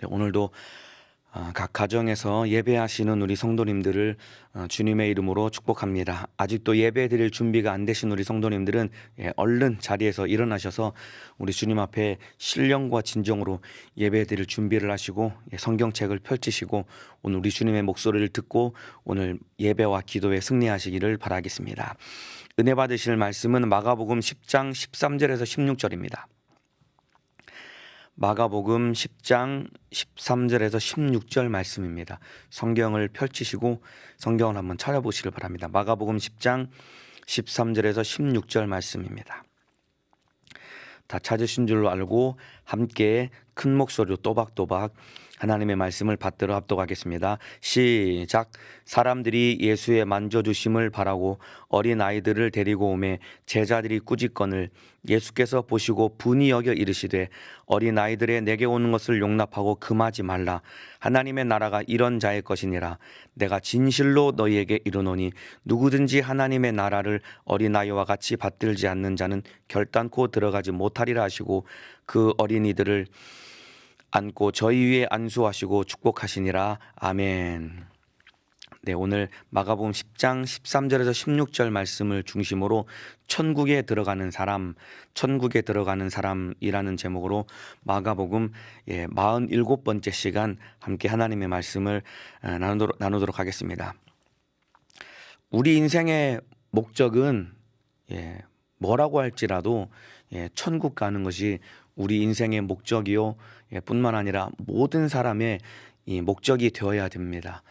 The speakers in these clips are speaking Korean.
네, 오늘도 각 가정에서 예배하시는 우리 성도님들을 주님의 이름으로 축복합니다. 아직도 예배 드릴 준비가 안 되신 우리 성도님들은 얼른 자리에서 일어나셔서 우리 주님 앞에 신령과 진정으로 예배 드릴 준비를 하시고 성경책을 펼치시고 오늘 우리 주님의 목소리를 듣고 오늘 예배와 기도에 승리하시기를 바라겠습니다. 은혜 받으실 말씀은 마가복음 10장 13절에서 16절입니다. 마가복음 10장 13절에서 16절 말씀입니다. 성경을 펼치시고 성경을 한번 찾아보시길 바랍니다. 마가복음 10장 13절에서 16절 말씀입니다. 다 찾으신 줄로 알고 함께 큰 목소리로 또박또박 하나님의 말씀을 받들어 합독하겠습니다. 시작. 사람들이 예수의 만져주심을 바라고 어린 아이들을 데리고 오매 제자들이 꾸짖거늘 예수께서 보시고 분이 여겨 이르시되 어린 아이들의 내게 오는 것을 용납하고 금하지 말라. 하나님의 나라가 이런 자의 것이니라. 내가 진실로 너희에게 이르노니 누구든지 하나님의 나라를 어린 아이와 같이 받들지 않는 자는 결단코 들어가지 못하리라 하시고 그 어린이들을 안고 저희 위에 안수하시고 축복하시니라. 아멘. 네, 오늘 마가복음 10장 13절에서 16절 말씀을 중심으로 천국에 들어가는 사람이라는 제목으로 마가복음 47번째 시간 함께 하나님의 말씀을 나누도록 하겠습니다. 우리 인생의 목적은 뭐라고 할지라도 천국 가는 것이 우리 인생의 목적이요 뿐만 아니라 모든 사람의 이 목적이 되어야 됩니다.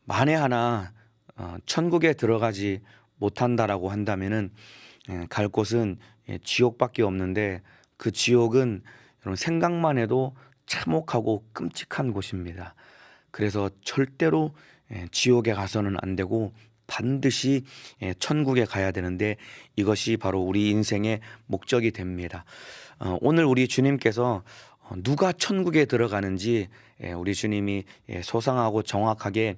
만에 하나 천국에 들어가지 못한다라고 한다면은 갈 곳은 지옥밖에 없는데 그 지옥은 여러분 생각만 해도 참혹하고 끔찍한 곳입니다. 그래서 절대로 지옥에 가서는 안 되고 반드시 천국에 가야 되는데 이것이 바로 우리 인생의 목적이 됩니다. 오늘 우리 주님께서 누가 천국에 들어가는지 우리 주님이 소상하고 정확하게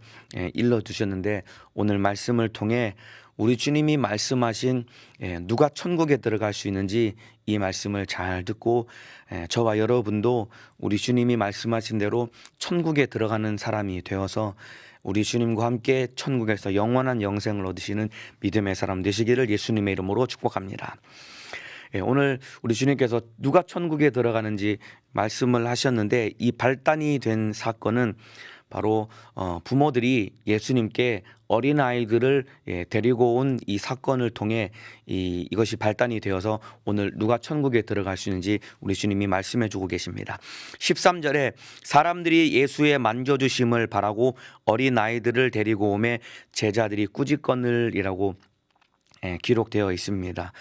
일러주셨는데 오늘 말씀을 통해 우리 주님이 말씀하신 누가 천국에 들어갈 수 있는지 이 말씀을 잘 듣고 저와 여러분도 우리 주님이 말씀하신 대로 천국에 들어가는 사람이 되어서 우리 주님과 함께 천국에서 영원한 영생을 얻으시는 믿음의 사람 되시기를 예수님의 이름으로 축복합니다. 오늘 우리 주님께서 누가 천국에 들어가는지 말씀을 하셨는데 이 발단이 된 사건은 바로 부모들이 예수님께 어린아이들을 데리고 온 이 사건을 통해 이것이 발단이 되어서 오늘 누가 천국에 들어갈 수 있는지 우리 주님이 말씀해 주고 계십니다. 13절에 사람들이 예수의 만져주심을 바라고 어린아이들을 데리고 오매 제자들이 꾸짖거늘이라고 기록되어 있습니다.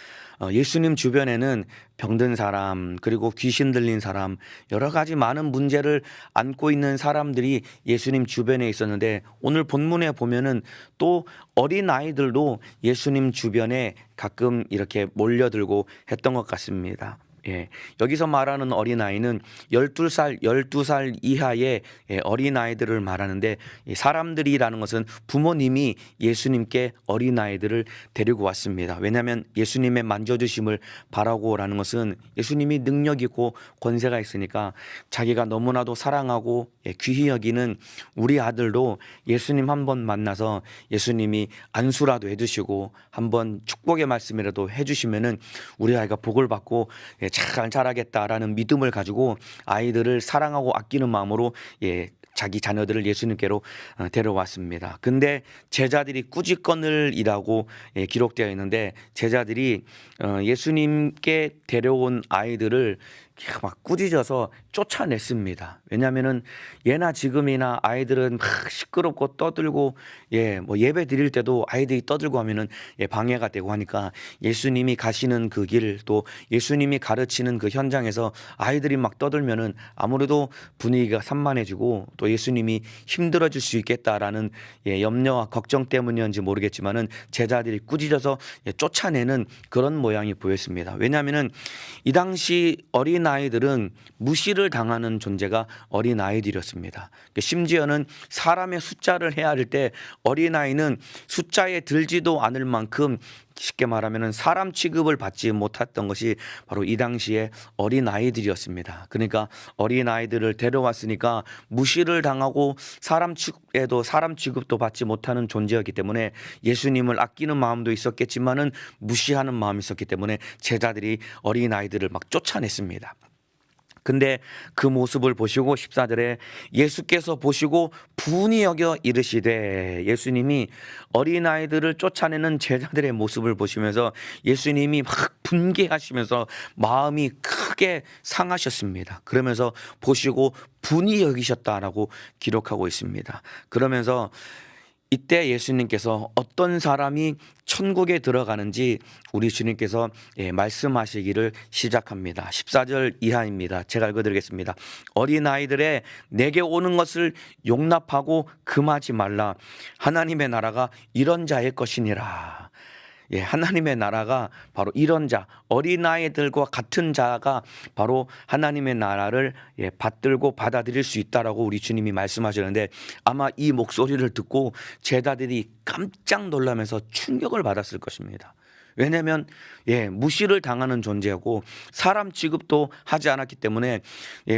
예수님 주변에는 병든 사람 그리고 귀신 들린 사람 여러 가지 많은 문제를 안고 있는 사람들이 예수님 주변에 있었는데 오늘 본문에 보면은 또 어린 아이들도 예수님 주변에 가끔 이렇게 몰려들고 했던 것 같습니다. 여기서 말하는 어린아이는 12살 이하의 어린아이들을 말하는데 사람들이라는 것은 부모님이 예수님께 어린아이들을 데리고 왔습니다. 왜냐하면 예수님의 만져주심을 바라고라는 것은 예수님이 능력 있고 권세가 있으니까 자기가 너무나도 사랑하고 귀히 여기는 우리 아들도 예수님 한번 만나서 예수님이 안수라도 해주시고 한번 축복의 말씀이라도 해주시면은 우리 아이가 복을 받고 잘 자라겠다라는 믿음을 가지고 아이들을 사랑하고 아끼는 마음으로 자기 자녀들을 예수님께로 데려왔습니다. 근데 제자들이 꾸짖거늘이라고 기록되어 있는데 제자들이 예수님께 데려온 아이들을 막 꾸짖어서 쫓아냈습니다. 왜냐하면은 예나 지금이나 아이들은 막 시끄럽고 떠들고 뭐 예배 드릴 때도 아이들이 떠들고 하면은 방해가 되고 하니까 예수님이 가시는 그 길 또 예수님이 가르치는 그 현장에서 아이들이 막 떠들면은 아무래도 분위기가 산만해지고 또 예수님이 힘들어질 수 있겠다라는 염려와 걱정 때문이었는지 모르겠지만은 제자들이 꾸짖어서 쫓아내는 그런 모양이 보였습니다. 왜냐하면은 이 당시 어린 아이들은 무시를 당하는 존재가 어린 아이들이었습니다. 심지어는 사람의 숫자를 헤아릴 때 어린 아이는 숫자에 들지도 않을 만큼 쉽게 말하면 사람 취급을 받지 못했던 것이 바로 이 당시에 어린아이들이었습니다. 그러니까 어린아이들을 데려왔으니까 무시를 당하고 사람 취급도 받지 못하는 존재였기 때문에 예수님을 아끼는 마음도 있었겠지만은 무시하는 마음이 있었기 때문에 제자들이 어린아이들을 막 쫓아냈습니다. 근데 그 모습을 보시고 14절에 예수께서 보시고 분이 여겨 이르시되, 예수님이 어린아이들을 쫓아내는 제자들의 모습을 보시면서 예수님이 막 분개하시면서 마음이 크게 상하셨습니다. 그러면서 보시고 분이 여기셨다라고 기록하고 있습니다. 그러면서 이때 예수님께서 어떤 사람이 천국에 들어가는지 우리 주님께서 말씀하시기를 시작합니다. 14절 이하입니다. 제가 읽어드리겠습니다. 어린아이들의 내게 오는 것을 용납하고 금하지 말라. 하나님의 나라가 이런 자의 것이니라. 하나님의 나라가 바로 이런 자, 어린아이들과 같은 자가 바로 하나님의 나라를 받들고 받아들일 수 있다라고 우리 주님이 말씀하시는데, 아마 이 목소리를 듣고 제자들이 깜짝 놀라면서 충격을 받았을 것입니다. 왜냐하면 무시를 당하는 존재고 사람 취급도 하지 않았기 때문에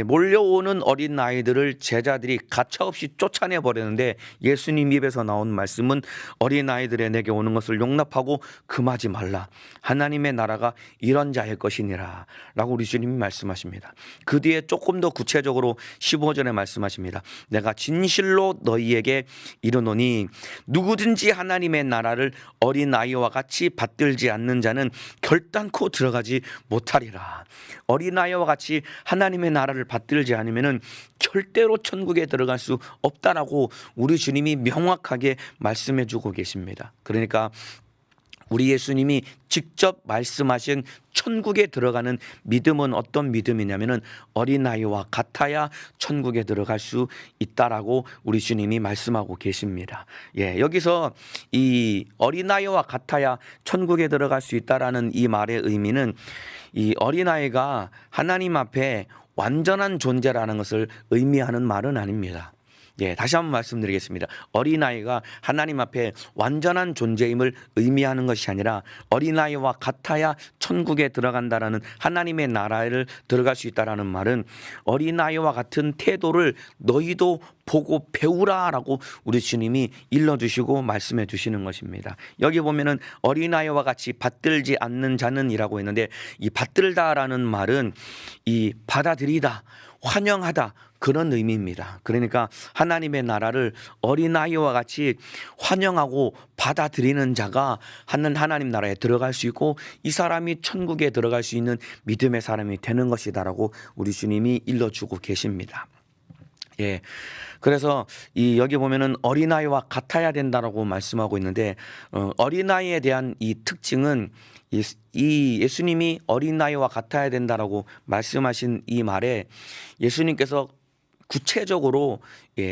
몰려오는 어린 아이들을 제자들이 가차없이 쫓아내 버리는데, 예수님 입에서 나온 말씀은 어린 아이들의 내게 오는 것을 용납하고 금하지 말라. 하나님의 나라가 이런 자의 것이니라 라고 우리 주님이 말씀하십니다. 그 뒤에 조금 더 구체적으로 15절에 말씀하십니다. 내가 진실로 너희에게 이르노니 누구든지 하나님의 나라를 어린 아이와 같이 받들지 않는 자는 결단코 들어가지 못하리라. 어린아이와 같이 하나님의 나라를 받들지 않으면 절대로 천국에 들어갈 수 없다라고 우리 주님이 명확하게 말씀해 주고 계십니다. 그러니까 우리 예수님이 직접 말씀하신 천국에 들어가는 믿음은 어떤 믿음이냐면은 어린아이와 같아야 천국에 들어갈 수 있다라고 우리 주님이 말씀하고 계십니다. 여기서 이 어린아이와 같아야 천국에 들어갈 수 있다라는 이 말의 의미는, 이 어린아이가 하나님 앞에 완전한 존재라는 것을 의미하는 말은 아닙니다. 다시 한번 말씀드리겠습니다. 어린아이가 하나님 앞에 완전한 존재임을 의미하는 것이 아니라 어린아이와 같아야 천국에 들어간다라는, 하나님의 나라를 들어갈 수 있다라는 말은 어린아이와 같은 태도를 너희도 보고 배우라라고 우리 주님이 일러주시고 말씀해 주시는 것입니다. 여기 보면은 어린아이와 같이 받들지 않는 자는 이라고 했는데, 이 받들다라는 말은 이 받아들이다, 환영하다, 그런 의미입니다. 그러니까 하나님의 나라를 어린아이와 같이 환영하고 받아들이는 자가 하나님 나라에 들어갈 수 있고, 이 사람이 천국에 들어갈 수 있는 믿음의 사람이 되는 것이다라고 우리 주님이 일러주고 계십니다. 그래서 여기 보면은 어린아이와 같아야 된다라고 말씀하고 있는데, 어린아이에 대한 이 특징은 이 예수님이 어린아이와 같아야 된다라고 말씀하신 이 말에 예수님께서 구체적으로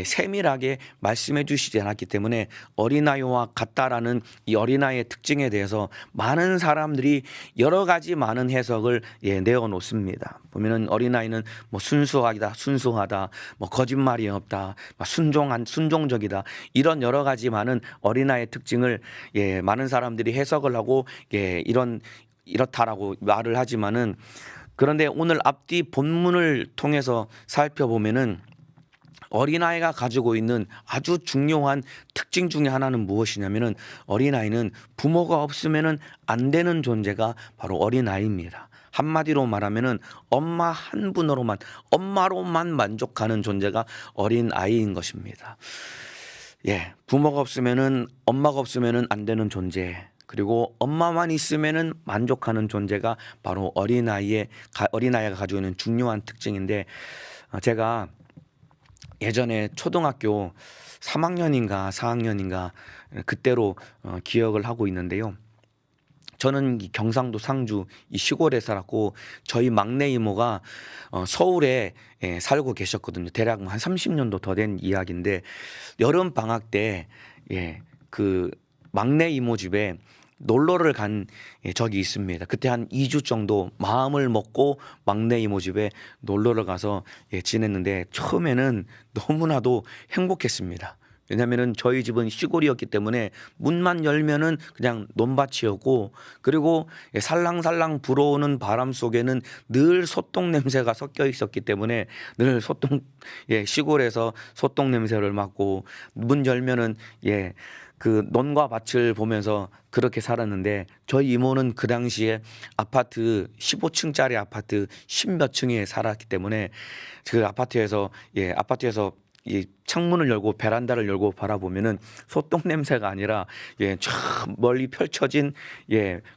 세밀하게 말씀해 주시지 않았기 때문에 어린아이와 같다라는 이 어린아이의 특징에 대해서 많은 사람들이 여러 가지 많은 해석을 내어놓습니다. 보면은 어린아이는 뭐 순수하다, 뭐 거짓말이 없다, 순종적이다, 이런 여러 가지 많은 어린아이의 특징을 많은 사람들이 해석을 하고 이렇다라고 말을 하지만은, 그런데 오늘 앞뒤 본문을 통해서 살펴보면은 어린아이가 가지고 있는 아주 중요한 특징 중에 하나는 무엇이냐면은, 어린아이는 부모가 없으면은 안 되는 존재가 바로 어린아이입니다. 한마디로 말하면은 엄마 한 분으로만, 엄마로만 만족하는 존재가 어린아이인 것입니다. 부모가 없으면은, 엄마가 없으면은 안 되는 존재, 그리고 엄마만 있으면은 만족하는 존재가 바로 어린아이가 가지고 있는 중요한 특징인데, 제가 예전에 초등학교 3학년인가 4학년인가 그때로 기억을 하고 있는데요. 저는 경상도 상주 이 시골에 살았고, 저희 막내 이모가 서울에 살고 계셨거든요. 대략 한 30년도 더 된 이야기인데, 여름 방학 때 그 막내 이모 집에 놀러를 간 적이 있습니다. 그때 한 2주 정도 마음을 먹고 막내 이모 집에 놀러를 가서 지냈는데, 처음에는 너무나도 행복했습니다. 왜냐하면은 저희 집은 시골이었기 때문에 문만 열면은 그냥 논밭이었고, 그리고 살랑살랑 불어오는 바람 속에는 늘 소똥 냄새가 섞여 있었기 때문에 늘 시골에서 소똥 냄새를 맡고, 문 열면은 그 논과 밭을 보면서 그렇게 살았는데, 저희 이모는 그 당시에 아파트 15층짜리 아파트 10몇 층에 살았기 때문에 그 아파트에서 이 창문을 열고 베란다를 열고 바라보면은 소똥 냄새가 아니라 저 멀리 펼쳐진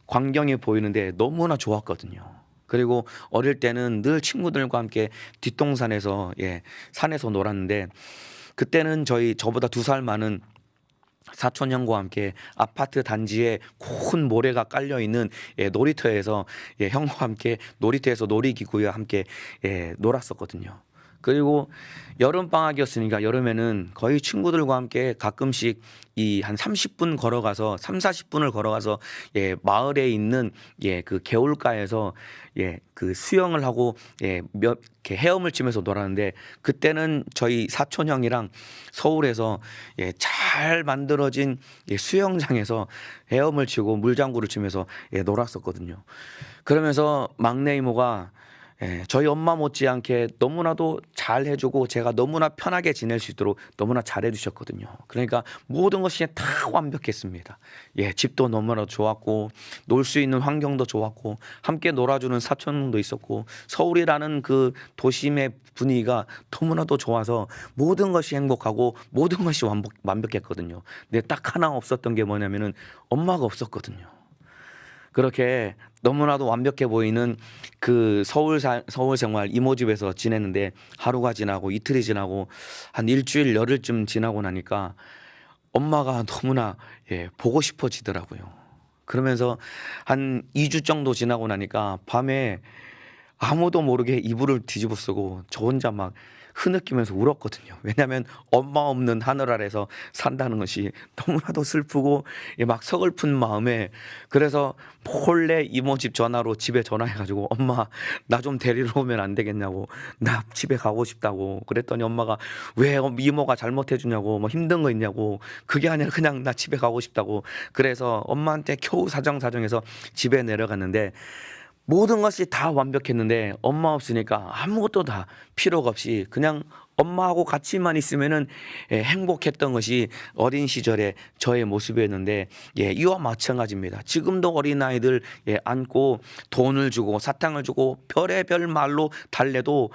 광경이 보이는데 너무나 좋았거든요. 그리고 어릴 때는 늘 친구들과 함께 뒷동산에서 산에서 놀았는데, 그때는 저보다 2살 많은 사촌 형과 함께 아파트 단지에 큰 모래가 깔려 있는 놀이터에서 형과 함께 놀이터에서 놀이기구와 함께 놀았었거든요. 그리고 여름 방학이었으니까 여름에는 거의 친구들과 함께 가끔씩 한 30분 걸어가서 40분을 걸어가서 마을에 있는 그 개울가에서 그 수영을 하고 이렇게 헤엄을 치면서 놀았는데, 그때는 저희 사촌 형이랑 서울에서 잘 만들어진 수영장에서 헤엄을 치고 물장구를 치면서 놀았었거든요. 그러면서 막내 이모가 저희 엄마 못지않게 너무나도 잘 해주고 제가 너무나 편하게 지낼 수 있도록 너무나 잘 해주셨거든요. 그러니까 모든 것이 다 완벽했습니다. 집도 너무나 좋았고, 놀 수 있는 환경도 좋았고, 함께 놀아주는 사촌도 있었고, 서울이라는 그 도심의 분위기가 너무나도 좋아서 모든 것이 행복하고 모든 것이 완벽했거든요. 근데 딱 하나 없었던 게 뭐냐면은 엄마가 없었거든요. 그렇게 너무나도 완벽해 보이는 그 서울 생활 이모 집에서 지냈는데, 하루가 지나고 이틀이 지나고 한 일주일 열흘쯤 지나고 나니까 엄마가 너무나 보고 싶어지더라고요. 그러면서 한 2주 정도 지나고 나니까 밤에 아무도 모르게 이불을 뒤집어 쓰고 저 혼자 막 흐느끼면서 울었거든요. 왜냐하면 엄마 없는 하늘 아래서 산다는 것이 너무나도 슬프고 막 서글픈 마음에, 그래서 몰래 이모 집 전화로 집에 전화해가지고 엄마 나 좀 데리러 오면 안 되겠냐고, 나 집에 가고 싶다고 그랬더니 엄마가 왜 이모가 잘못해주냐고, 뭐 힘든 거 있냐고, 그게 아니라 그냥 나 집에 가고 싶다고. 그래서 엄마한테 겨우 사정해서 집에 내려갔는데, 모든 것이 다 완벽했는데 엄마 없으니까 아무것도 다 필요가 없이 그냥 엄마하고 같이만 있으면은 행복했던 것이 어린 시절의 저의 모습이었는데, 이와 마찬가지입니다. 지금도 어린아이들 안고 돈을 주고 사탕을 주고 별의별 말로 달래도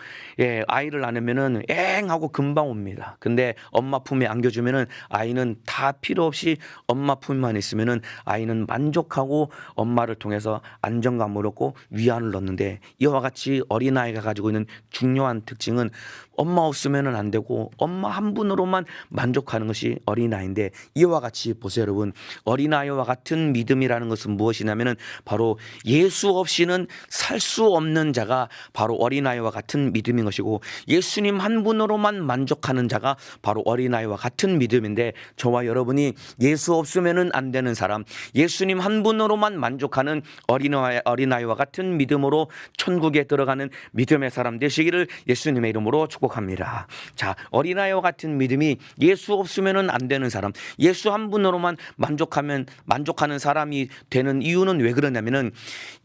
아이를 낳으면은 엥 하고 금방 옵니다. 근데 엄마 품에 안겨주면은 아이는 다 필요 없이 엄마 품만 있으면은 아이는 만족하고 엄마를 통해서 안정감을 얻고 위안을 얻는데, 이와 같이 어린아이가 가지고 있는 중요한 특징은 엄마 없으면은 안 되고 엄마 한 분으로만 만족하는 것이 어린아이인데, 이와 같이 보세요 여러분. 어린아이와 같은 믿음이라는 것은 무엇이냐면은 바로 예수 없이는 살 수 없는 자가 바로 어린아이와 같은 믿음인 것이고, 예수님 한 분으로만 만족하는 자가 바로 어린아이와 같은 믿음인데, 저와 여러분이 예수 없으면은 안 되는 사람, 예수님 한 분으로만 만족하는 어린아이와 같은 믿음으로 천국에 들어가는 믿음의 사람 되시기를 예수님의 이름으로 축복합니다. 자, 어린아이와 같은 믿음이 예수 없으면은 안 되는 사람, 예수 한 분으로만 만족하는 사람이 되는 이유는 왜 그러냐면은,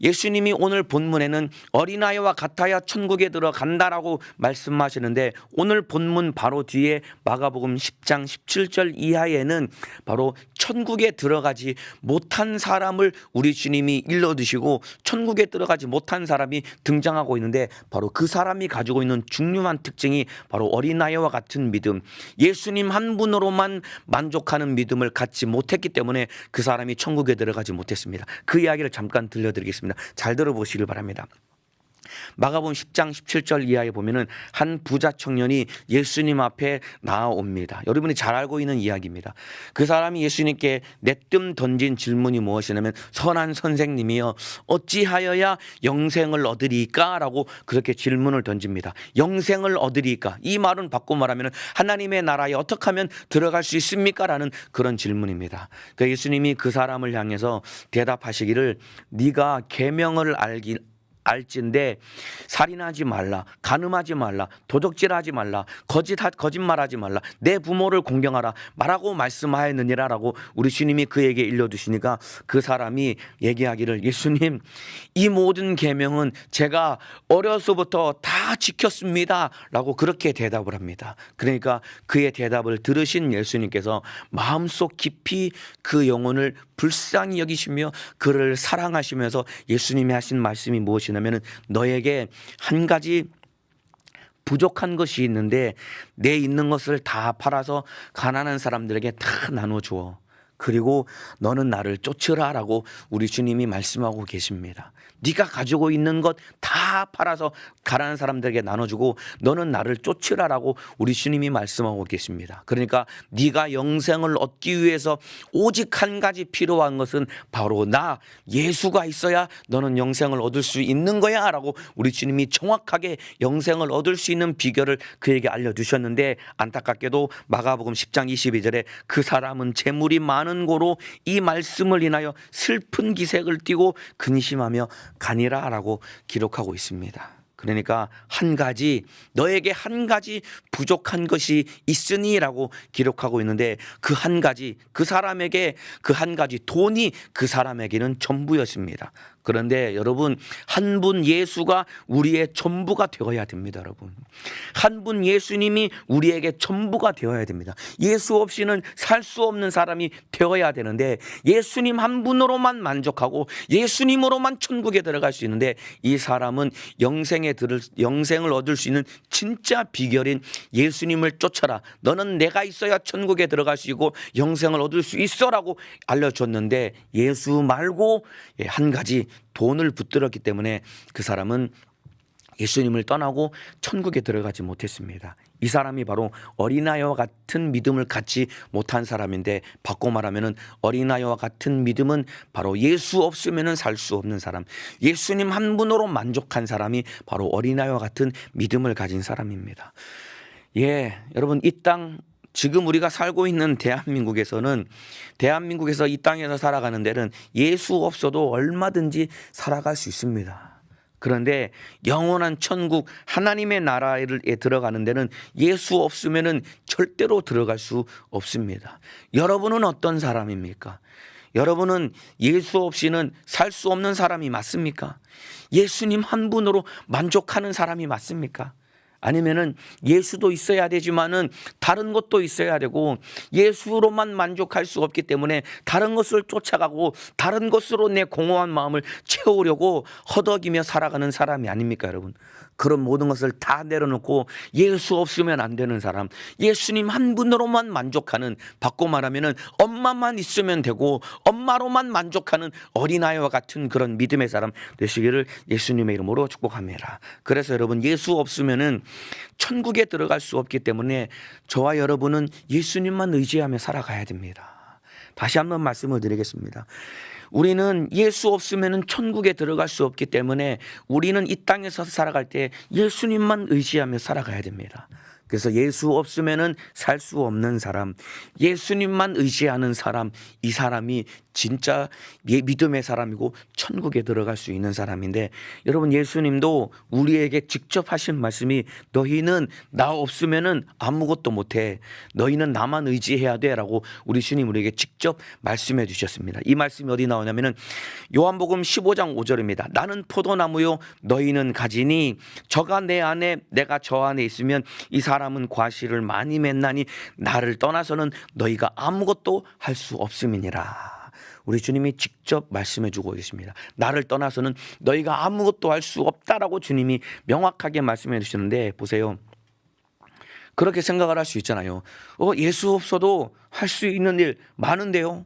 예수님이 오늘 본문에는 어린아이와 같아야 천국에 들어간다라고 말씀하시는데, 오늘 본문 바로 뒤에 마가복음 10장 17절 이하에는 바로 천국에 들어가지 못한 사람을 우리 주님이 일러두시고 천국에 들어가지 못한 사람이 등장하고 있는데, 바로 그 사람이 가지고 있는 중요한 특징이 바로 어린아이와 같은 믿음, 예수님 한 분으로만 만족하는 믿음을 갖지 못했기 때문에 그 사람이 천국에 들어가지 못했습니다. 그 이야기를 잠깐 들려드리겠습니다. 잘 들어보시길 바랍니다. 마가복음 10장 17절 이하에 보면은 한 부자 청년이 예수님 앞에 나아옵니다. 여러분이 잘 알고 있는 이야기입니다. 그 사람이 예수님께 내뜸 던진 질문이 무엇이냐면, 선한 선생님이여 어찌하여야 영생을 얻으리까? 라고 그렇게 질문을 던집니다. 영생을 얻으리까? 이 말은 바꿔 말하면 하나님의 나라에 어떻게 하면 들어갈 수 있습니까? 라는 그런 질문입니다. 그 예수님이 그 사람을 향해서 대답하시기를, 네가 계명을 알진대 살인하지 말라, 간음하지 말라, 도적질하지 말라, 거짓말하지 말라, 내 부모를 공경하라 말하고 말씀하였느니라라고 우리 주님이 그에게 일러주시니까 그 사람이 얘기하기를, 예수님, 이 모든 계명은 제가 어려서부터 다 지켰습니다 라고 그렇게 대답을 합니다. 그러니까 그의 대답을 들으신 예수님께서 마음속 깊이 그 영혼을 불쌍히 여기시며 그를 사랑하시면서 예수님이 하신 말씀이 무엇이냐면, 너에게 한 가지 부족한 것이 있는데 내 있는 것을 다 팔아서 가난한 사람들에게 다 나눠주어. 그리고 너는 나를 쫓으라 라고 우리 주님이 말씀하고 계십니다. 네가 가지고 있는 것 다 팔아서 가난한 사람들에게 나눠주고 너는 나를 쫓으라라고 우리 주님이 말씀하고 계십니다. 그러니까 네가 영생을 얻기 위해서 오직 한 가지 필요한 것은 바로 나 예수가 있어야 너는 영생을 얻을 수 있는 거야 라고 우리 주님이 정확하게 영생을 얻을 수 있는 비결을 그에게 알려주셨는데, 안타깝게도 마가복음 10장 22절에 그 사람은 재물이 많은 고로 이 말씀을 인하여 슬픈 기색을 띠고 근심하며 가니라 라고 기록하고 있습니다. 그러니까 한 가지, 너에게 한 가지 부족한 것이 있으니 라고 기록하고 있는데, 그 한 가지, 그 사람에게 그 한 가지 돈이 그 사람에게는 전부였습니다. 그런데 여러분, 한 분 예수가 우리의 전부가 되어야 됩니다. 여러분, 한 분 예수님이 우리에게 전부가 되어야 됩니다. 예수 없이는 살 수 없는 사람이 되어야 되는데, 예수님 한 분으로만 만족하고 예수님으로만 천국에 들어갈 수 있는데, 이 사람은 영생을 얻을 수 있는 진짜 비결인 예수님을 쫓아라, 너는 내가 있어야 천국에 들어갈 수 있고 영생을 얻을 수 있어라고 알려줬는데, 예수 말고 한 가지 돈을 붙들었기 때문에 그 사람은 예수님을 떠나고 천국에 들어가지 못했습니다. 이 사람이 바로 어린아이와 같은 믿음을 갖지 못한 사람인데, 바꿔 말하면 어린아이와 같은 믿음은 바로 예수 없으면 살 수 없는 사람, 예수님 한 분으로 만족한 사람이 바로 어린아이와 같은 믿음을 가진 사람입니다. 여러분, 이 땅 지금 우리가 살고 있는 대한민국에서 이 땅에서 살아가는 데는 예수 없어도 얼마든지 살아갈 수 있습니다. 그런데 영원한 천국 하나님의 나라에 들어가는 데는 예수 없으면 절대로 들어갈 수 없습니다. 여러분은 어떤 사람입니까? 여러분은 예수 없이는 살 수 없는 사람이 맞습니까? 예수님 한 분으로 만족하는 사람이 맞습니까? 아니면은 예수도 있어야 되지만은 다른 것도 있어야 되고, 예수로만 만족할 수 없기 때문에 다른 것을 쫓아가고 다른 것으로 내 공허한 마음을 채우려고 허덕이며 살아가는 사람이 아닙니까, 여러분? 그런 모든 것을 다 내려놓고 예수 없으면 안 되는 사람, 예수님 한 분으로만 만족하는, 바꿔 말하면은 엄마만 있으면 되고 엄마로만 만족하는 어린아이와 같은 그런 믿음의 사람 되시기를 예수님의 이름으로 축복합니다. 그래서 여러분, 예수 없으면은 천국에 들어갈 수 없기 때문에 저와 여러분은 예수님만 의지하며 살아가야 됩니다. 다시 한번 말씀을 드리겠습니다. 우리는 예수 없으면 천국에 들어갈 수 없기 때문에 우리는 이 땅에서 살아갈 때 예수님만 의지하며 살아가야 됩니다. 그래서 예수 없으면 살 수 없는 사람, 예수님만 의지하는 사람, 이 사람이 진짜 믿음의 사람이고 천국에 들어갈 수 있는 사람인데, 여러분, 예수님도 우리에게 직접 하신 말씀이 너희는 나 없으면 아무것도 못해, 너희는 나만 의지해야 돼 라고 우리 주님 우리에게 직접 말씀해 주셨습니다. 이 말씀이 어디 나오냐면 요한복음 15장 5절입니다. 나는 포도나무요 너희는 가지니 저가 내 안에 내가 저 안에 있으면 이 사람은 과실을 많이 맺나니 나를 떠나서는 너희가 아무것도 할 수 없음이니라. 우리 주님이 직접 말씀해 주고 계십니다. 나를 떠나서는 너희가 아무것도 할 수 없다라고 주님이 명확하게 말씀해 주시는데, 보세요. 그렇게 생각을 할 수 있잖아요. 예수 없어도 할 수 있는 일 많은데요.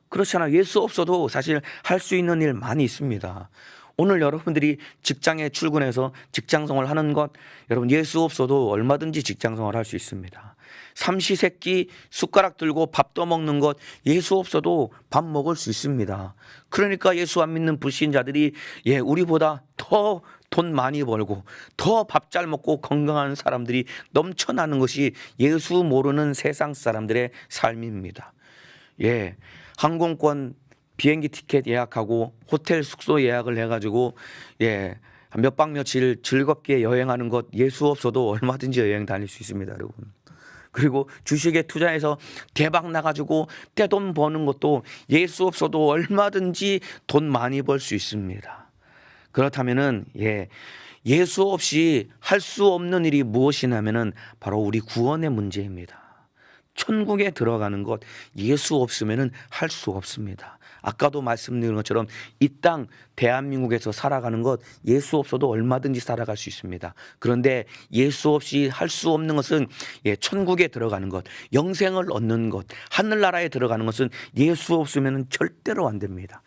그렇잖아요. 예수 없어도 사실 할 수 있는 일 많이 있습니다. 오늘 여러분들이 직장에 출근해서 직장생활 하는 것, 여러분 예수 없어도 얼마든지 직장생활 할 수 있습니다. 삼시세끼 숟가락 들고 밥도 먹는 것, 예수 없어도 밥 먹을 수 있습니다. 그러니까 예수 안 믿는 불신자들이 우리보다 더 돈 많이 벌고 더 밥 잘 먹고 건강한 사람들이 넘쳐나는 것이 예수 모르는 세상 사람들의 삶입니다. 항공권 비행기 티켓 예약하고 호텔 숙소 예약을 해가지고 몇 박 며칠 즐겁게 여행하는 것 예수 없어도 얼마든지 여행 다닐 수 있습니다, 여러분. 그리고 주식에 투자해서 대박 나가지고 떼돈 버는 것도 예수 없어도 얼마든지 돈 많이 벌 수 있습니다. 그렇다면은 예수 없이 할 수 없는 일이 무엇이냐면은 바로 우리 구원의 문제입니다. 천국에 들어가는 것 예수 없으면은 할 수 없습니다. 아까도 말씀드린 것처럼 이 땅 대한민국에서 살아가는 것 예수 없어도 얼마든지 살아갈 수 있습니다. 그런데 예수 없이 할 수 없는 것은 천국에 들어가는 것, 영생을 얻는 것, 하늘나라에 들어가는 것은 예수 없으면 절대로 안 됩니다.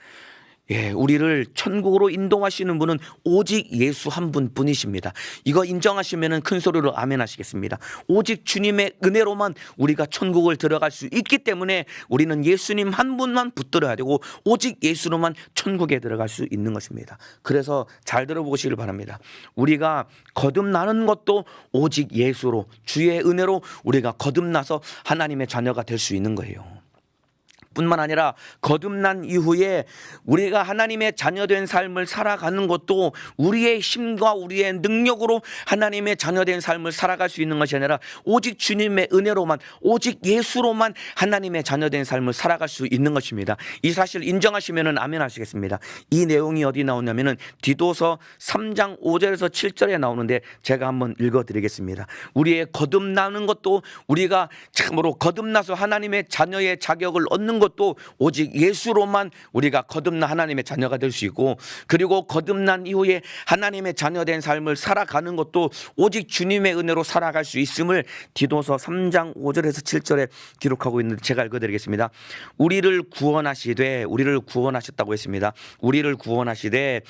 우리를 천국으로 인도하시는 분은 오직 예수 한 분뿐이십니다. 이거 인정하시면 큰 소리로 아멘 하시겠습니다. 오직 주님의 은혜로만 우리가 천국을 들어갈 수 있기 때문에 우리는 예수님 한 분만 붙들어야 되고 오직 예수로만 천국에 들어갈 수 있는 것입니다. 그래서 잘 들어보시길 바랍니다. 우리가 거듭나는 것도 오직 예수로, 주의 은혜로 우리가 거듭나서 하나님의 자녀가 될 수 있는 거예요. 뿐만 아니라 거듭난 이후에 우리가 하나님의 자녀된 삶을 살아가는 것도 우리의 힘과 우리의 능력으로 하나님의 자녀된 삶을 살아갈 수 있는 것이 아니라 오직 주님의 은혜로만, 오직 예수로만 하나님의 자녀된 삶을 살아갈 수 있는 것입니다. 이 사실 인정하시면 아멘 하시겠습니다. 이 내용이 어디 나오냐면은 디도서 3장 5절에서 7절에 나오는데 제가 한번 읽어드리겠습니다. 우리의 거듭나는 것도 우리가 참으로 거듭나서 하나님의 자녀의 자격을 얻는 것도 오직 예수로만 우리가 거듭난 하나님의 자녀가 될 수 있고, 그리고 거듭난 이후에 하나님의 자녀된 삶을 살아가는 것도 오직 주님의 은혜로 살아갈 수 있음을 디도서 3장 5절에서 7절에 기록하고 있는데 제가 읽어드리겠습니다. 우리를 구원하셨다고 했습니다. 우리를 구원하시되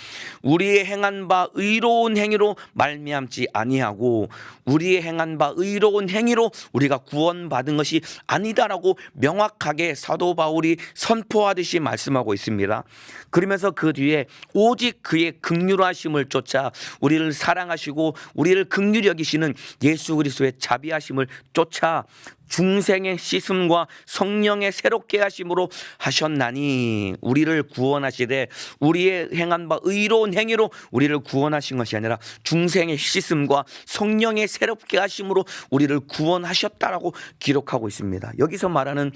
우리의 행한 바 의로운 행위로 말미암지 아니하고 우리의 행한 바 의로운 행위로 우리가 구원받은 것이 아니다라고 명확하게 사도 바울이 선포하듯이 말씀하고 있습니다. 그러면서 그 뒤에 오직 그의 긍휼하심을 쫓아 우리를 사랑하시고 우리를 긍휼히 여기시는 예수 그리스도의 자비하심을 쫓아 중생의 씻음과 성령의 새롭게 하심으로 하셨나니, 우리를 구원하시되 우리의 행한 바 의로운 행위로 우리를 구원하신 것이 아니라 중생의 씻음과 성령의 새롭게 하심으로 우리를 구원하셨다라고 기록하고 있습니다. 여기서 말하는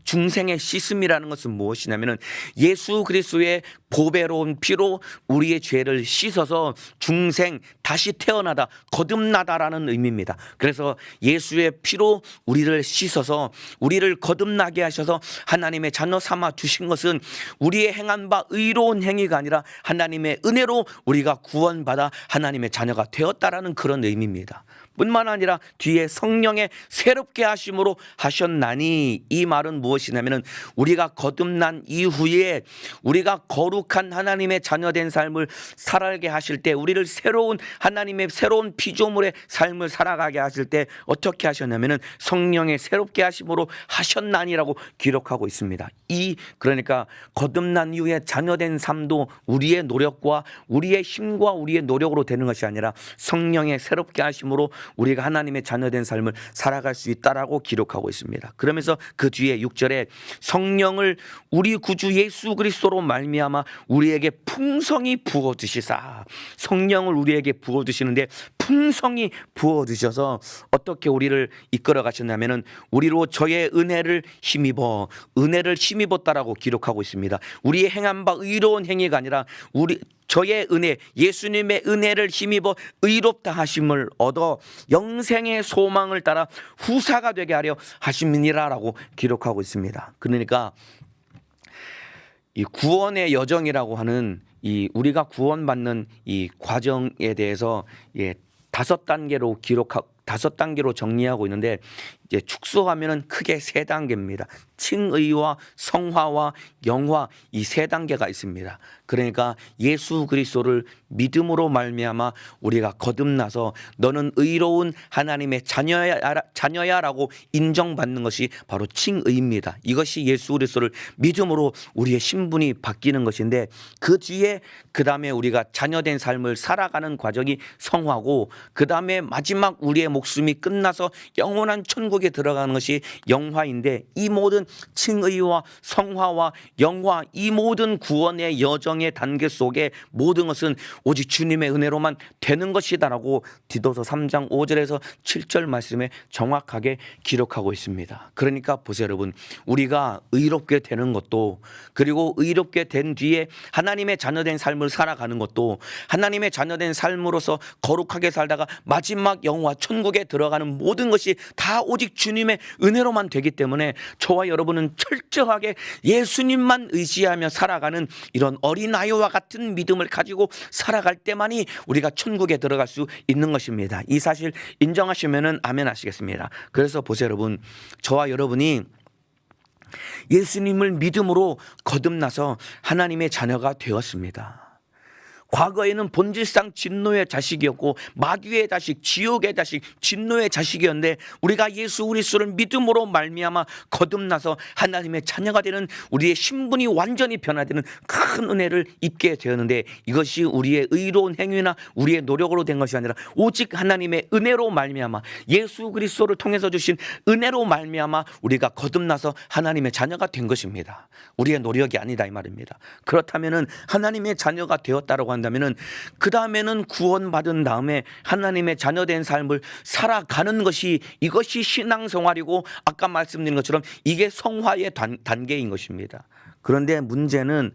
중생의 씻음이라는 것은 무엇이냐면 예수 그리스도의 보배로운 피로 우리의 죄를 씻어서 중생 다시 태어나다 거듭나다라는 의미입니다. 그래서 예수의 피로 우리를 씻어서 우리를 거듭나게 하셔서 하나님의 자녀 삼아 주신 것은 우리의 행한 바 의로운 행위가 아니라 하나님의 은혜로 우리가 구원받아 하나님의 자녀가 되었다라는 그런 의미입니다. 뿐만 아니라 뒤에 성령의 새롭게 하심으로 하셨나니, 이 말은 무엇이냐면 우리가 거듭난 이후에 우리가 거룩한 하나님의 자녀된 삶을 살아가게 하실 때, 우리를 새로운 하나님의 새로운 피조물의 삶을 살아가게 하실 때 어떻게 하셨냐면 성령의 새롭게 하심으로 하셨나니라고 기록하고 있습니다. 그러니까 거듭난 이후에 자녀된 삶도 우리의 노력과 우리의 힘과 우리의 노력으로 되는 것이 아니라 성령의 새롭게 하심으로 우리가 하나님의 자녀된 삶을 살아갈 수 있다라고 기록하고 있습니다. 그러면서 그 뒤에 6절에 성령을 우리 구주 예수 그리스도로 말미암아 우리에게 풍성히 부어 주시사, 성령을 우리에게 부어 주시는데 풍성히 부어 주셔서 어떻게 우리를 이끌어 가셨냐면은 우리로 저의 은혜를 힘입었다라고 기록하고 있습니다. 우리의 행한 바 의로운 행위가 아니라 저의 은혜, 예수님의 은혜를 힘입어 의롭다 하심을 얻어 영생의 소망을 따라 후사가 되게 하려 하심이니라라고 기록하고 있습니다. 그러니까 이 구원의 여정이라고 하는 이 우리가 구원받는 이 과정에 대해서 5단계로 정리하고 있는데, 이제 축소하면은 크게 3단계입니다. 칭의와 성화와 영화, 이 3단계가 있습니다. 그러니까 예수 그리스도를 믿음으로 말미암아 우리가 거듭나서 너는 의로운 하나님의 자녀야라고 인정받는 것이 바로 칭의입니다. 이것이 예수 그리스도를 믿음으로 우리의 신분이 바뀌는 것인데, 그 뒤에 그 다음에 우리가 자녀된 삶을 살아가는 과정이 성화고, 그 다음에 마지막 우리의 목숨이 끝나서 영원한 천국 천국에 들어가는 것이 영화인데, 이 모든 칭의와 성화와 영화, 이 모든 구원의 여정의 단계 속에 모든 것은 오직 주님의 은혜로만 되는 것이다라고 디도서 3장 5절에서 7절 말씀에 정확하게 기록하고 있습니다. 그러니까 보세요 여러분, 우리가 의롭게 되는 것도, 그리고 의롭게 된 뒤에 하나님의 자녀된 삶을 살아가는 것도, 하나님의 자녀된 삶으로서 거룩하게 살다가 마지막 영화 천국에 들어가는 모든 것이 다 오직 주님의 은혜로만 되기 때문에 저와 여러분은 철저하게 예수님만 의지하며 살아가는 이런 어린아이와 같은 믿음을 가지고 살아갈 때만이 우리가 천국에 들어갈 수 있는 것입니다. 이 사실 인정하시면은 아멘 하시겠습니다. 그래서 보세요 여러분, 저와 여러분이 예수님을 믿음으로 거듭나서 하나님의 자녀가 되었습니다. 과거에는 본질상 진노의 자식이었고 마귀의 자식, 지옥의 자식, 진노의 자식이었는데, 우리가 예수 그리스도를 믿음으로 말미암아 거듭나서 하나님의 자녀가 되는 우리의 신분이 완전히 변화되는 큰 은혜를 입게 되었는데, 이것이 우리의 의로운 행위나 우리의 노력으로 된 것이 아니라 오직 하나님의 은혜로 말미암아, 예수 그리스도를 통해서 주신 은혜로 말미암아 우리가 거듭나서 하나님의 자녀가 된 것입니다. 우리의 노력이 아니다 이 말입니다. 그렇다면은 하나님의 자녀가 되었다라고 한다면은 그 다음에는 구원받은 다음에 하나님의 자녀된 삶을 살아가는 것이, 이것이 신앙생활이고 아까 말씀드린 것처럼 이게 성화의 단계인 것입니다. 그런데 문제는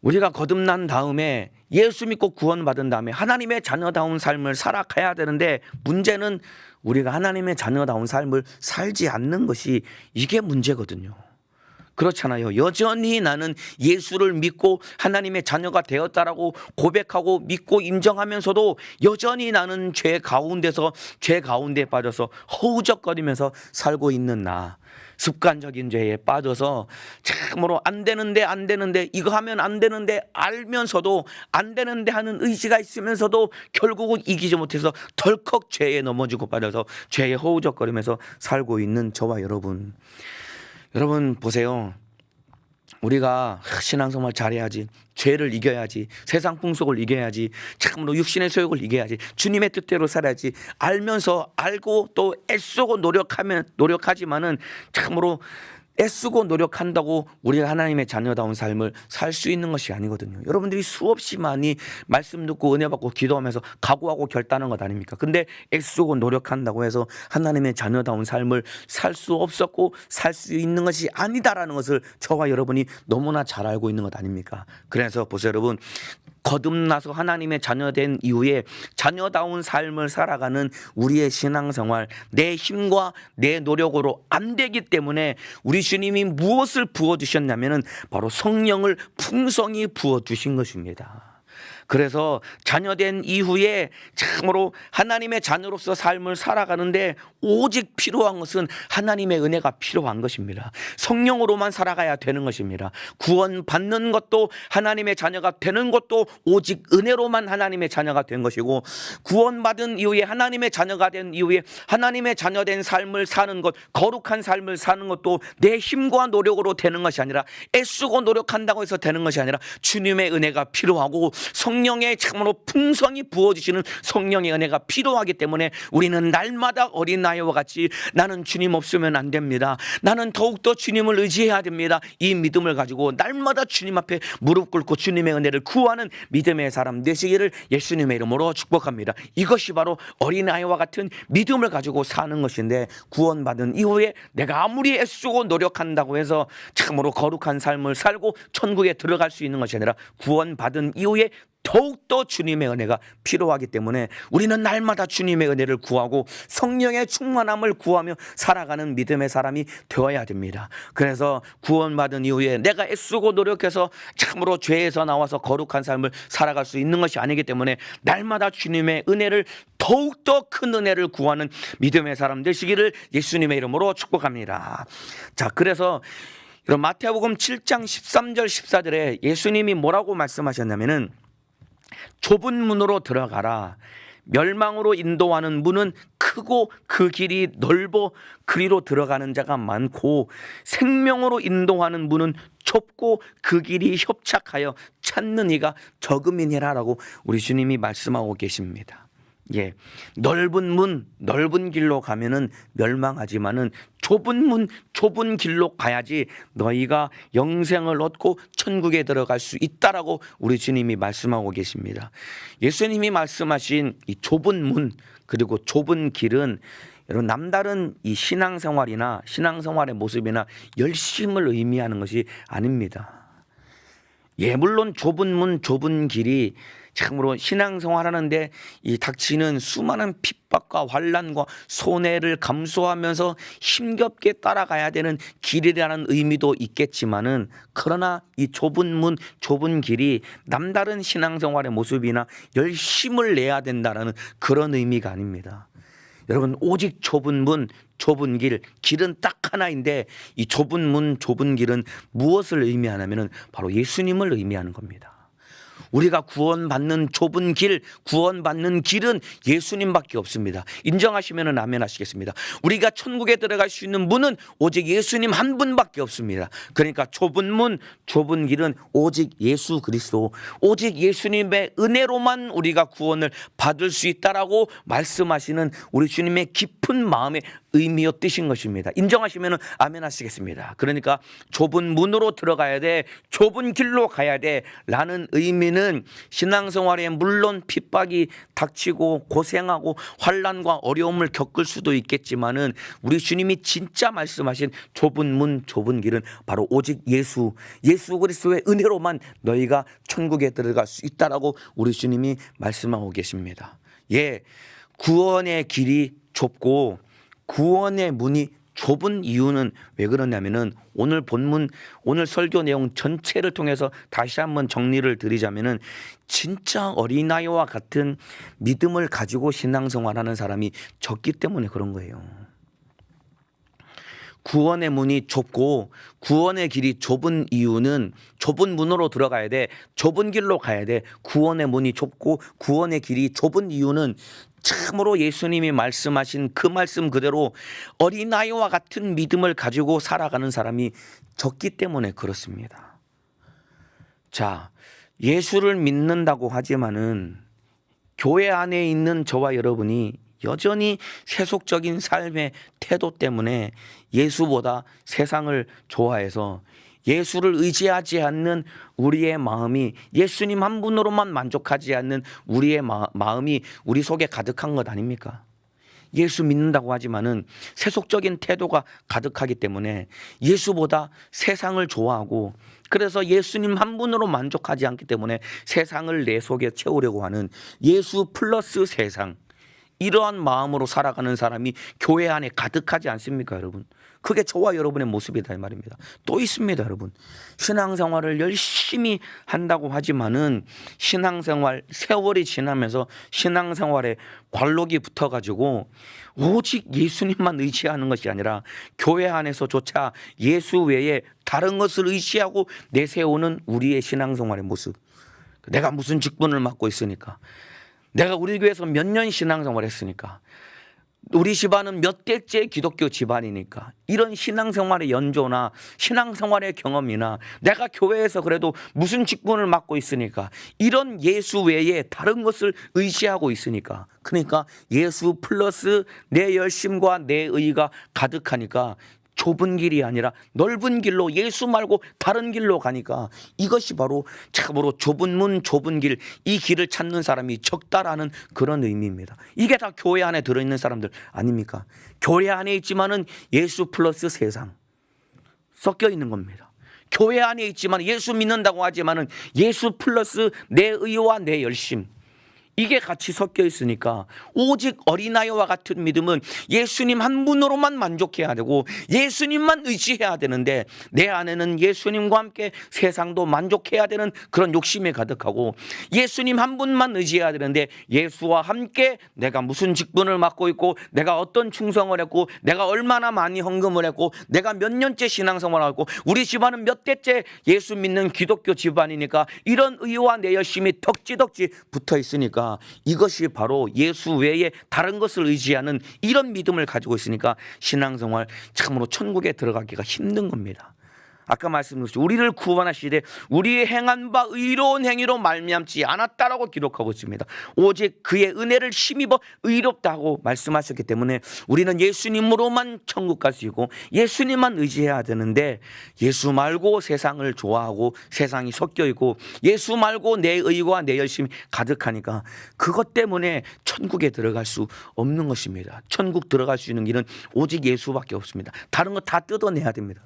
우리가 거듭난 다음에 예수 믿고 구원받은 다음에 하나님의 자녀다운 삶을 살아가야 되는데, 문제는 우리가 하나님의 자녀다운 삶을 살지 않는 것이 이게 문제거든요. 그렇잖아요. 여전히 나는 예수를 믿고 하나님의 자녀가 되었다라고 고백하고 믿고 인정하면서도 여전히 나는 죄 가운데 빠져서 허우적거리면서 살고 있는 나, 습관적인 죄에 빠져서 참으로 안 되는데 이거 하면 안 되는데 알면서도 안 되는데 하는 의지가 있으면서도 결국은 이기지 못해서 덜컥 죄에 넘어지고 빠져서 죄에 허우적거리면서 살고 있는 저와 여러분 보세요. 우리가 신앙생활 잘해야지, 죄를 이겨야지, 세상 풍속을 이겨야지, 참으로 육신의 소욕을 이겨야지, 주님의 뜻대로 살아야지 알면서, 알고 또 애쓰고 노력하지만은 참으로 애쓰고 노력한다고 우리가 하나님의 자녀다운 삶을 살 수 있는 것이 아니거든요. 여러분들이 수없이 많이 말씀 듣고 은혜 받고 기도하면서 각오하고 결단한 것 아닙니까? 근데 애쓰고 노력한다고 해서 하나님의 자녀다운 삶을 살 수 없었고 살 수 있는 것이 아니다라는 것을 저와 여러분이 너무나 잘 알고 있는 것 아닙니까? 그래서 보세요 여러분, 거듭나서 하나님의 자녀된 이후에 자녀다운 삶을 살아가는 우리의 신앙생활, 내 힘과 내 노력으로 안 되기 때문에 우리 주님이 무엇을 부어주셨냐면 바로 성령을 풍성히 부어주신 것입니다. 그래서 자녀된 이후에 참으로 하나님의 자녀로서 삶을 살아가는데 오직 필요한 것은 하나님의 은혜가 필요한 것입니다. 성령으로만 살아가야 되는 것입니다. 구원받는 것도 하나님의 자녀가 되는 것도 오직 은혜로만 하나님의 자녀가 된 것이고, 구원받은 이후에 하나님의 자녀가 된 이후에 하나님의 자녀된 삶을 사는 것, 거룩한 삶을 사는 것도 내 힘과 노력으로 되는 것이 아니라, 애쓰고 노력한다고 해서 되는 것이 아니라 주님의 은혜가 필요하고 성령의 참으로 풍성히 부어주시는 성령의 은혜가 필요하기 때문에 우리는 날마다 어린아이와 같이 나는 주님 없으면 안 됩니다, 나는 더욱더 주님을 의지해야 됩니다, 이 믿음을 가지고 날마다 주님 앞에 무릎 꿇고 주님의 은혜를 구하는 믿음의 사람 되시기를 예수님의 이름으로 축복합니다. 이것이 바로 어린아이와 같은 믿음을 가지고 사는 것인데, 구원받은 이후에 내가 아무리 애쓰고 노력한다고 해서 참으로 거룩한 삶을 살고 천국에 들어갈 수 있는 것이 아니라, 구원받은 이후에 더욱더 주님의 은혜가 필요하기 때문에 우리는 날마다 주님의 은혜를 구하고 성령의 충만함을 구하며 살아가는 믿음의 사람이 되어야 됩니다. 그래서 구원받은 이후에 내가 애쓰고 노력해서 참으로 죄에서 나와서 거룩한 삶을 살아갈 수 있는 것이 아니기 때문에 날마다 주님의 은혜를, 더욱더 큰 은혜를 구하는 믿음의 사람 되시기를 예수님의 이름으로 축복합니다. 자, 그래서 마태복음 7장 13절 14절에 예수님이 뭐라고 말씀하셨냐면은, 좁은 문으로 들어가라. 멸망으로 인도하는 문은 크고 그 길이 넓어 그리로 들어가는 자가 많고, 생명으로 인도하는 문은 좁고 그 길이 협착하여 찾는 이가 적음이니라라고 우리 주님이 말씀하고 계십니다. 예, 넓은 문, 넓은 길로 가면은 멸망하지만은 좁은 문, 좁은 길로 가야지 너희가 영생을 얻고 천국에 들어갈 수 있다라고 우리 주님이 말씀하고 계십니다. 예수님이 말씀하신 이 좁은 문 그리고 좁은 길은 여러분 남다른 이 신앙생활이나 신앙생활의 모습이나 열심을 의미하는 것이 아닙니다. 예, 물론 좁은 문, 좁은 길이 참으로 신앙생활하는데 이 닥치는 수많은 핍박과 환난과 손해를 감수하면서 힘겹게 따라가야 되는 길이라는 의미도 있겠지만은, 그러나 이 좁은 문, 좁은 길이 남다른 신앙생활의 모습이나 열심을 내야 된다는 그런 의미가 아닙니다. 여러분, 오직 좁은 문, 좁은 길, 길은 딱 하나인데 이 좁은 문, 좁은 길은 무엇을 의미하냐면은 바로 예수님을 의미하는 겁니다. 우리가 구원받는 좁은 길, 구원받는 길은 예수님밖에 없습니다. 인정하시면 아멘 하시겠습니다. 우리가 천국에 들어갈 수 있는 문은 오직 예수님 한 분밖에 없습니다. 그러니까 좁은 문, 좁은 길은 오직 예수 그리스도, 오직 예수님의 은혜로만 우리가 구원을 받을 수 있다라고 말씀하시는 우리 주님의 깊은 마음의 의미와 뜻인 것입니다. 인정하시면 아멘 하시겠습니다. 그러니까 좁은 문으로 들어가야 돼, 좁은 길로 가야 돼 라는 의미는 신앙생활에 물론 핍박이 닥치고 고생하고 환난과 어려움을 겪을 수도 있겠지만은, 우리 주님이 진짜 말씀하신 좁은 문, 좁은 길은 바로 오직 예수 그리스도의 은혜로만 너희가 천국에 들어갈 수 있다라고 우리 주님이 말씀하고 계십니다. 예, 구원의 길이 좁고 구원의 문이 좁은 이유는 왜 그러냐면은, 오늘 본문, 오늘 설교 내용 전체를 통해서 다시 한번 정리를 드리자면은, 진짜 어린아이와 같은 믿음을 가지고 신앙생활하는 사람이 적기 때문에 그런 거예요. 구원의 문이 좁고 구원의 길이 좁은 이유는, 좁은 문으로 들어가야 돼, 좁은 길로 가야 돼. 구원의 문이 좁고 구원의 길이 좁은 이유는 참으로 예수님이 말씀하신 그 말씀 그대로 어린아이와 같은 믿음을 가지고 살아가는 사람이 적기 때문에 그렇습니다. 자, 예수를 믿는다고 하지만은 교회 안에 있는 저와 여러분이 여전히 세속적인 삶의 태도 때문에 예수보다 세상을 좋아해서 예수를 의지하지 않는 우리의 마음이, 예수님 한 분으로만 만족하지 않는 우리의 마음이 우리 속에 가득한 것 아닙니까? 예수 믿는다고 하지만은 세속적인 태도가 가득하기 때문에 예수보다 세상을 좋아하고, 그래서 예수님 한 분으로 만족하지 않기 때문에 세상을 내 속에 채우려고 하는 예수 플러스 세상, 이러한 마음으로 살아가는 사람이 교회 안에 가득하지 않습니까, 여러분? 그게 저와 여러분의 모습이다 이 말입니다. 또 있습니다, 여러분. 신앙생활을 열심히 한다고 하지만은 신앙생활 세월이 지나면서 신앙생활에 관록이 붙어가지고 오직 예수님만 의지하는 것이 아니라 교회 안에서조차 예수 외에 다른 것을 의지하고 내세우는 우리의 신앙생활의 모습. 내가 무슨 직분을 맡고 있으니까, 내가 우리 교회에서 몇 년 신앙생활을 했으니까, 우리 집안은 몇 대째 기독교 집안이니까, 이런 신앙생활의 연조나 신앙생활의 경험이나 내가 교회에서 그래도 무슨 직분을 맡고 있으니까, 이런 예수 외에 다른 것을 의지하고 있으니까, 그러니까 예수 플러스 내 열심과 내 의가 가득하니까 좁은 길이 아니라 넓은 길로, 예수 말고 다른 길로 가니까, 이것이 바로 참으로 좁은 문, 좁은 길, 이 길을 찾는 사람이 적다라는 그런 의미입니다. 이게 다 교회 안에 들어있는 사람들 아닙니까? 교회 안에 있지만은 예수 플러스 세상 섞여 있는 겁니다. 교회 안에 있지만 예수 믿는다고 하지만은 예수 플러스 내 의와 내 열심, 이게 같이 섞여 있으니까 오직 어린아이와 같은 믿음은 예수님 한 분으로만 만족해야 되고 예수님만 의지해야 되는데, 내 안에는 예수님과 함께 세상도 만족해야 되는 그런 욕심이 가득하고, 예수님 한 분만 의지해야 되는데 예수와 함께 내가 무슨 직분을 맡고 있고, 내가 어떤 충성을 했고, 내가 얼마나 많이 헌금을 했고, 내가 몇 년째 신앙생활을 하고, 우리 집안은 몇 대째 예수 믿는 기독교 집안이니까, 이런 의와 내 열심이 덕지덕지 붙어 있으니까 이것이 바로 예수 외에 다른 것을 의지하는 이런 믿음을 가지고 있으니까 신앙생활 참으로 천국에 들어가기가 힘든 겁니다. 아까 말씀드렸죠. 우리를 구원하시되 우리의 행한 바 의로운 행위로 말미암지 않았다라고 기록하고 있습니다. 오직 그의 은혜를 힘입어 의롭다고 말씀하셨기 때문에 우리는 예수님으로만 천국 갈 수 있고 예수님만 의지해야 되는데, 예수 말고 세상을 좋아하고 세상이 섞여 있고 예수 말고 내 의와 내 열심이 가득하니까 그것 때문에 천국에 들어갈 수 없는 것입니다. 천국 들어갈 수 있는 길은 오직 예수밖에 없습니다. 다른 거 다 뜯어내야 됩니다.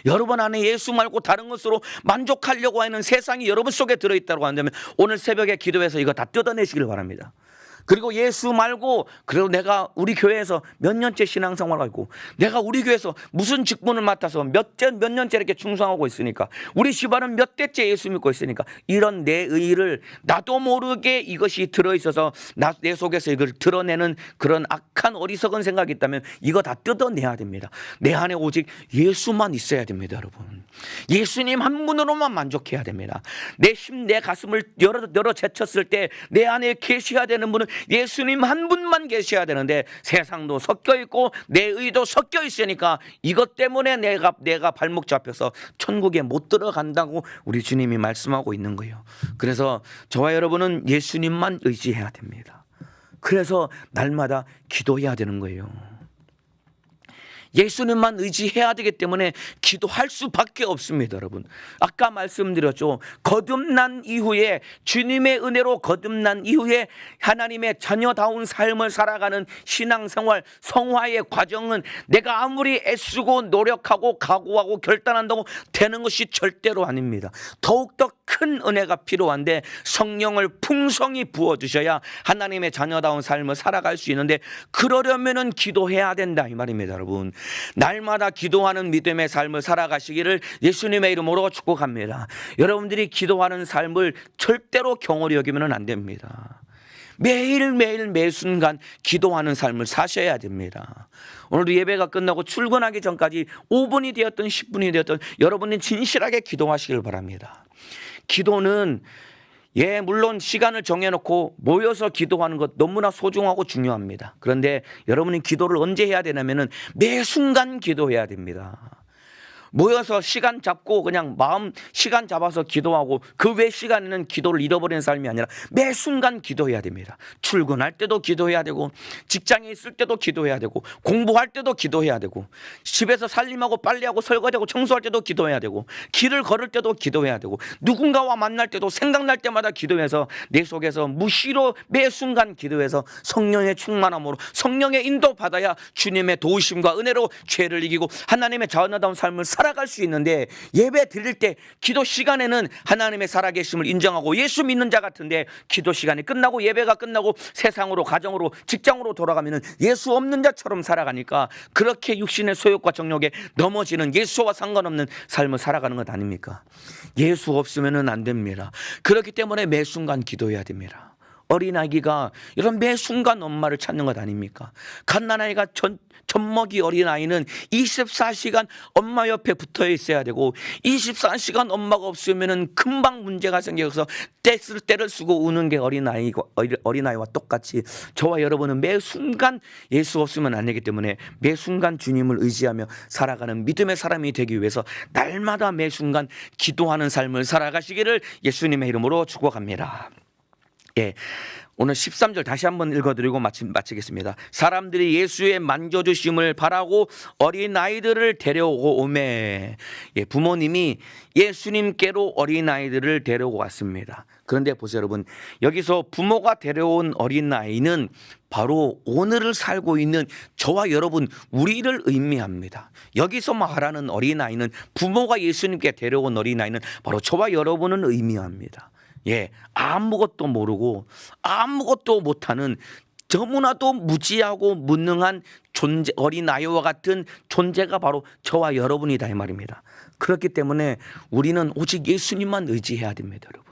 여러분 안에 예수 말고 다른 것으로 만족하려고 하는 세상이 여러분 속에 들어있다고 한다면 오늘 새벽에 기도해서 이거 다 뜯어내시길 바랍니다. 그리고 예수 말고, 그리고 내가 우리 교회에서 몇 년째 신앙생활을 하고 내가 우리 교회에서 무슨 직분을 맡아서 몇 년째 이렇게 충성하고 있으니까, 우리 집안은 몇 대째 예수 믿고 있으니까, 이런 내 의를 나도 모르게 이것이 들어있어서 내 속에서 이걸 드러내는 그런 악한 어리석은 생각이 있다면 이거 다 뜯어내야 됩니다. 내 안에 오직 예수만 있어야 됩니다. 여러분, 예수님 한 분으로만 만족해야 됩니다. 내 힘, 내 가슴을 열어 제쳤을 때 내 안에 계셔야 되는 분은 예수님 한 분만 계셔야 되는데, 세상도 섞여 있고 내 의도 섞여 있으니까 이것 때문에 내가 발목 잡혀서 천국에 못 들어간다고 우리 주님이 말씀하고 있는 거예요. 그래서 저와 여러분은 예수님만 의지해야 됩니다. 그래서 날마다 기도해야 되는 거예요. 예수님만 의지해야 되기 때문에 기도할 수밖에 없습니다. 여러분, 아까 말씀드렸죠. 거듭난 이후에, 주님의 은혜로 거듭난 이후에 하나님의 자녀다운 삶을 살아가는 신앙생활, 성화의 과정은 내가 아무리 애쓰고 노력하고 각오하고 결단한다고 되는 것이 절대로 아닙니다. 더욱더 큰 은혜가 필요한데, 성령을 풍성히 부어주셔야 하나님의 자녀다운 삶을 살아갈 수 있는데, 그러려면은 기도해야 된다 이 말입니다. 여러분, 날마다 기도하는 믿음의 삶을 살아가시기를 예수님의 이름으로 축복합니다. 여러분들이 기도하는 삶을 절대로 경홀히 여기면 안 됩니다. 매일매일 매 순간 기도하는 삶을 사셔야 됩니다. 오늘도 예배가 끝나고 출근하기 전까지 5분이 되었든 10분이 되었든 여러분이 진실하게 기도하시길 바랍니다. 기도는 물론 시간을 정해놓고 모여서 기도하는 것 너무나 소중하고 중요합니다. 그런데 여러분이 기도를 언제 해야 되냐면은 매 순간 기도해야 됩니다. 모여서 시간 잡고 그냥 시간 잡아서 기도하고 그 외 시간에는 기도를 잃어버리는 삶이 아니라 매 순간 기도해야 됩니다. 출근할 때도 기도해야 되고, 직장에 있을 때도 기도해야 되고, 공부할 때도 기도해야 되고, 집에서 살림하고 빨래하고 설거지하고 청소할 때도 기도해야 되고, 길을 걸을 때도 기도해야 되고, 누군가와 만날 때도 생각날 때마다 기도해서 내 속에서 무시로 매 순간 기도해서 성령의 충만함으로 성령의 인도 받아야 주님의 도우심과 은혜로 죄를 이기고 하나님의 자녀다운 삶을 살아갈 수 있는데, 예배 드릴 때 기도 시간에는 하나님의 살아계심을 인정하고 예수 믿는 자 같은데, 기도 시간이 끝나고 예배가 끝나고 세상으로, 가정으로, 직장으로 돌아가면 예수 없는 자처럼 살아가니까 그렇게 육신의 소욕과 정욕에 넘어지는, 예수와 상관없는 삶을 살아가는 것 아닙니까? 예수 없으면 안 됩니다. 그렇기 때문에 매 순간 기도해야 됩니다. 어린아기가 이런 매 순간 엄마를 찾는 것 아닙니까? 갓난아이가 젖먹이 어린아이는 24시간 엄마 옆에 붙어 있어야 되고, 24시간 엄마가 없으면 금방 문제가 생겨서 때를 쓰고 우는 게 어린아이와 똑같이 저와 여러분은 매 순간 예수 없으면 안 되기 때문에 매 순간 주님을 의지하며 살아가는 믿음의 사람이 되기 위해서 날마다 매 순간 기도하는 삶을 살아가시기를 예수님의 이름으로 축복합니다. 오늘 13절 다시 한번 읽어드리고 마치겠습니다. 사람들이 예수의 만져주심을 바라고 어린아이들을 데려오고 오매. 부모님이 예수님께로 어린아이들을 데려오고 왔습니다. 그런데 보세요 여러분, 여기서 부모가 데려온 어린아이는 바로 오늘을 살고 있는 저와 여러분, 우리를 의미합니다. 여기서 말하는 어린아이는, 부모가 예수님께 데려온 어린아이는 바로 저와 여러분을 의미합니다. 아무것도 모르고 아무것도 못하는, 너무나도 무지하고 무능한 어린아이와 같은 존재가 바로 저와 여러분이다 이 말입니다. 그렇기 때문에 우리는 오직 예수님만 의지해야 됩니다. 여러분,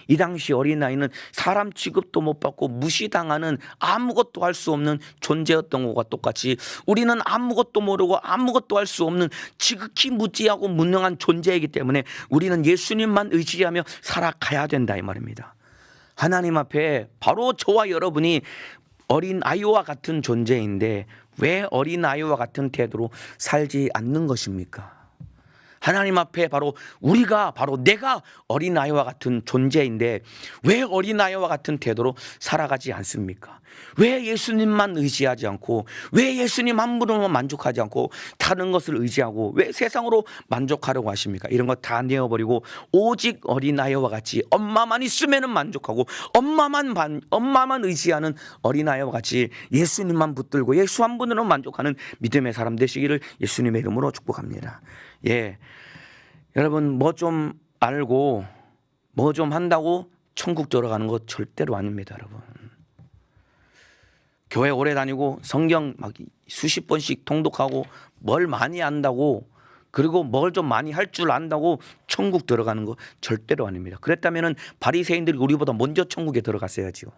이 당시 어린아이는 사람 취급도 못 받고 무시당하는, 아무것도 할 수 없는 존재였던 것과 똑같이 우리는 아무것도 모르고 아무것도 할 수 없는 지극히 무지하고 무능한 존재이기 때문에 우리는 예수님만 의지하며 살아가야 된다 이 말입니다. 하나님 앞에 바로 저와 여러분이 어린아이와 같은 존재인데 왜 어린아이와 같은 태도로 살지 않는 것입니까? 하나님 앞에 바로 우리가 바로 내가 어린아이와 같은 존재인데 왜 어린아이와 같은 태도로 살아가지 않습니까? 왜 예수님만 의지하지 않고 왜 예수님 한 분으로만 만족하지 않고 다른 것을 의지하고 왜 세상으로 만족하려고 하십니까? 이런 거 다 내어버리고 오직 어린아이와 같이 엄마만 있으면 만족하고 엄마만 의지하는 어린아이와 같이 예수님만 붙들고 예수 한 분으로 만족하는 믿음의 사람 되시기를 예수님의 이름으로 축복합니다. 예, 여러분 뭐 좀 알고 뭐 좀 한다고 천국 들어가는 거 절대로 아닙니다, 여러분. 교회 오래 다니고 성경 막 수십 번씩 통독하고 뭘 많이 안다고 그리고 뭘 좀 많이 할 줄 안다고 천국 들어가는 거 절대로 아닙니다. 그랬다면은 바리새인들이 우리보다 먼저 천국에 들어갔어야지요.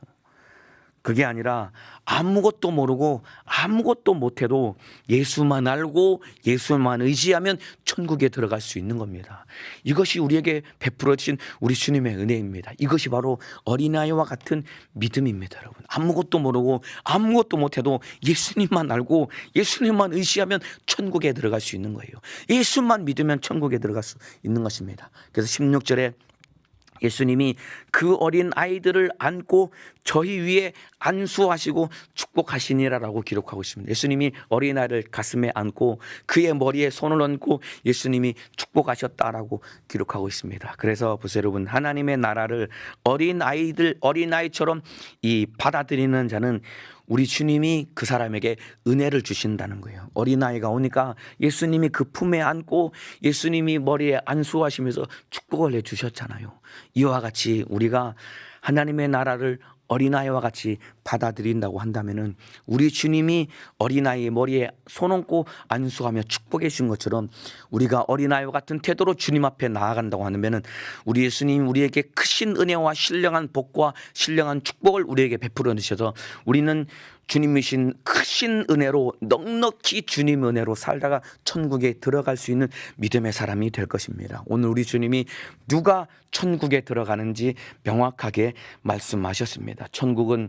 그게 아니라 아무것도 모르고 아무것도 못해도 예수만 알고 예수만 의지하면 천국에 들어갈 수 있는 겁니다. 이것이 우리에게 베풀어 주신 우리 주님의 은혜입니다. 이것이 바로 어린아이와 같은 믿음입니다, 여러분. 아무것도 모르고 아무것도 못해도 예수님만 알고 예수님만 의지하면 천국에 들어갈 수 있는 거예요. 예수만 믿으면 천국에 들어갈 수 있는 것입니다. 그래서 16절에 예수님이 그 어린 아이들을 안고 저희 위에 안수하시고 축복하시니라라고 기록하고 있습니다. 예수님이 어린아이를 가슴에 안고 그의 머리에 손을 얹고 예수님이 축복하셨다라고 기록하고 있습니다. 그래서 보세요, 여러분. 하나님의 나라를 어린아이처럼 받아들이는 자는 우리 주님이 그 사람에게 은혜를 주신다는 거예요. 어린아이가 오니까 예수님이 그 품에 안고 예수님이 머리에 안수하시면서 축복을 해주셨잖아요. 이와 같이 우리가 하나님의 나라를 어린아이와 같이 받아들인다고 한다면은 우리 주님이 어린아이의 머리에 손 얹고 안수하며 축복해 주신 것처럼 우리가 어린아이와 같은 태도로 주님 앞에 나아간다고 하면은 우리 예수님이 우리에게 크신 은혜와 신령한 복과 신령한 축복을 우리에게 베풀어 주셔서 우리는 주님이신 크신 은혜로 넉넉히 주님 은혜로 살다가 천국에 들어갈 수 있는 믿음의 사람이 될 것입니다. 오늘 우리 주님이 누가 천국에 들어가는지 명확하게 말씀하셨습니다. 천국은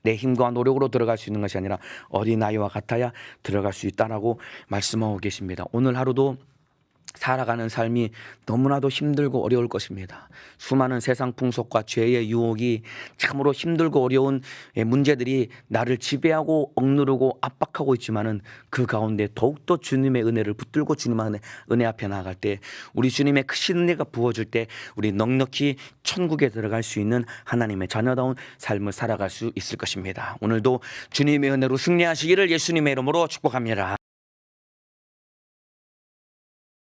내 힘과 노력으로 들어갈 수 있는 것이 아니라 어린아이와 같아야 들어갈 수 있다라고 말씀하고 계십니다. 오늘 하루도 살아가는 삶이 너무나도 힘들고 어려울 것입니다. 수많은 세상 풍속과 죄의 유혹이 참으로 힘들고 어려운 문제들이 나를 지배하고 억누르고 압박하고 있지만은 그 가운데 더욱더 주님의 은혜를 붙들고 주님의 은혜 앞에 나아갈 때 우리 주님의 크신 은혜가 부어줄 때 우리 넉넉히 천국에 들어갈 수 있는 하나님의 자녀다운 삶을 살아갈 수 있을 것입니다. 오늘도 주님의 은혜로 승리하시기를 예수님의 이름으로 축복합니다.